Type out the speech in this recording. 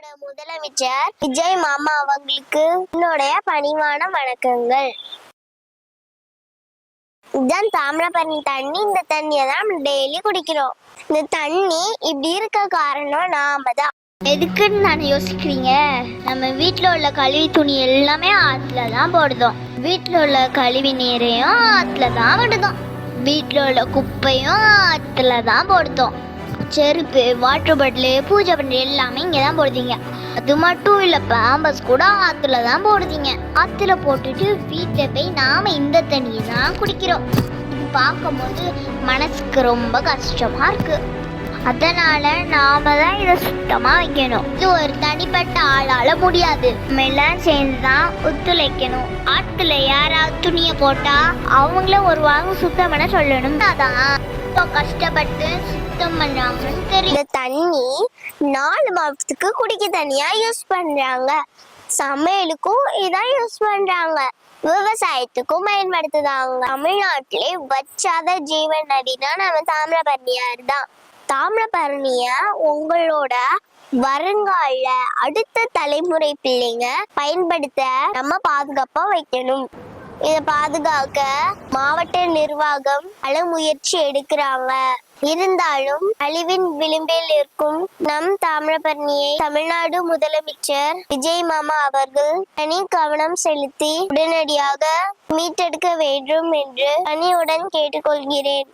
தமிழ்நாடோட முதலமைச்சர் விஜய் மாமா அவங்களுக்கு என்னுடைய பணிவான வணக்கங்கள். இதுதான் தாமிரபரணி தண்ணி. இந்த தண்ணியை தான் நம்ம டெய்லி குடிக்கிறோம். இந்த தண்ணி இப்படி இருக்க காரணம் நாம தான். எதுக்குன்னு நான் யோசிக்கிறீங்க? நம்ம வீட்டில் உள்ள கழிவு துணி எல்லாமே ஆற்றுல தான் போடுதோம். வீட்டில் உள்ள கழிவு நீரையும் ஆற்றுல தான் விடுதோம். வீட்டில் உள்ள குப்பையும் ஆற்றுல தான் போடுதோம். செருப்பு, வாட்டர் பாட்டிலு, பூஜை பண்ணி எல்லாமே இங்கே தான் போடுதீங்க. அது மட்டும் இல்லை, பேம்பஸ் கூட ஆற்றுல தான் போடுதீங்க. ஆற்றுல போட்டுட்டு வீட்டில் போய் நாம் இந்த தண்ணியை தான் குடிக்கிறோம். இது பார்க்கும்போது மனசுக்கு ரொம்ப கஷ்டமாக இருக்குது. அதனால நாம தான் இதை சுத்தமாக வைக்கணும். இது ஒரு தனிப்பட்ட ஆளால் முடியாது. நம்ம எல்லாம் சேர்ந்து தான் ஒத்துழைக்கணும். ஆற்றுல யாராவது துணியை போட்டால் அவங்கள ஒரு வாரம் சுத்தம் பண்ண சொல்லணும். அதான் கஷ்டப்பட்டு சுத்தம் பண்ணாங்கன்னு தெரியும். இந்த தண்ணி 4 மாதத்துக்கு குடிக்க தண்ணியா யூஸ் பண்றாங்க. சமையலுக்கும் இதான் யூஸ் பண்றாங்க. விவசாயத்துக்கும் பயன்படுத்துதாங்க. தமிழ்நாட்டிலே வச்சாத ஜீவன் நதினா நம்ம தாமிரபரணியார் தான். தாமிரபரணிய உங்களோட வருங்கால அடுத்த தலைமுறை பிள்ளைங்க பயன்படுத்த நம்ம பாதுகாப்பா வைக்கணும். இதை பாதுகாக்க மாவட்ட நிர்வாகம் பல முயற்சி எடுக்கிறாங்க. இருந்தாலும் அழிவின் விளிம்பில் இருக்கும் நம் தாமிரபரணியை தமிழ்நாடு முதலமைச்சர் விஜய் மாமா அவர்கள் தனி கவனம் செலுத்தி உடனடியாக மீட்டெடுக்க வேண்டும் என்று பணியுடன் கேட்டுக்கொள்கிறேன்.